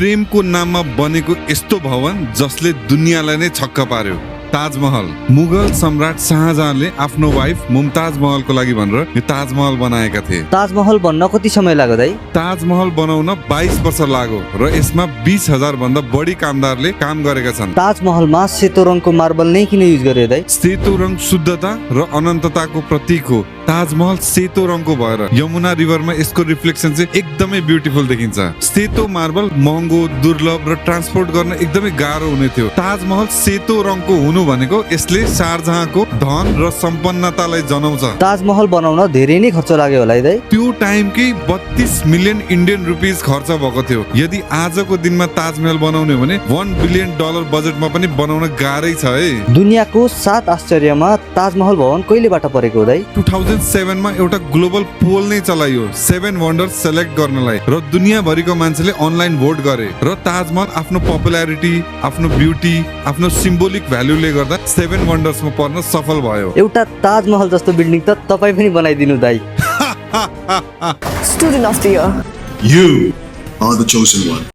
प्रेमको नाममा बनेको यस्तो भवन जसले दुनियाँलाई नै छक्क पार्यो। ताजमहल मुगल सम्राट शाहजहाँले आफ्नो वाइफ मुमताज महलको लागि भनेर यो ताजमहल बनाएका थिए। ताजमहल बन्न कति समय लाग्यो दाइ? ताजमहल बनाउन 22 वर्ष लाग्यो र यसमा 20,000 भन्दा बढी कामदारले काम गरेका छन्। ताजमहलमा सेतो रङको मार्बल नै किन युज गर्यो दाइ? सेतो रङ शुद्धता र अनन्तताको प्रतीक हो। ताजमहल सेतो रङको भएर यमुना रिभरमा यसको रिफ्लेक्सन चाहिँ एकदमै ब्युटिफुल देखिन्छ। सेतो मार्बल महँगो, दुर्लभ र ट्रान्सपोर्ट गर्न एकदमै गाह्रो हुने थियो। ताजमहल सेतो रङको हुनु भनेको यसले शाहजहाँको धन र सम्पन्नतालाई जनाउँछ। ताजमहल बनाउन धेरै नै खर्च लाग्यो होला है दाइ? त्यो टाइमकै 32 मिलियन इन्डियन रुपिस खर्च भएको थियो। यदि आजको दिनमा ताजमहल बनाउने हो भने $1 बिलियन बजेटमा पनि बनाउन गाह्रै छ है। दुनियाँको 7 आश्चर्यमा ताजमहल भवन कहिलेबाट परेको हो दाइ? 2007 मा एउटा ग्लोबल पोल नै चलाइयो 7 वन्डर्स सेलेक्ट गर्नलाई र दुनियाँभरिको मान्छेले अनलाइन भोट गरे र ताजमहल आफ्नो पपुलारिटी, आफ्नो ब्युटी, आफ्नो सिम्बोलिक भ्यालुले गर्दा 7 वन्डर्समा पर्न सफल भयो। एउटा ताजमहल जस्तो बिल्डिङ त तपाई पनि बनाइदिनु दाइ। Student of the year. You are the chosen one.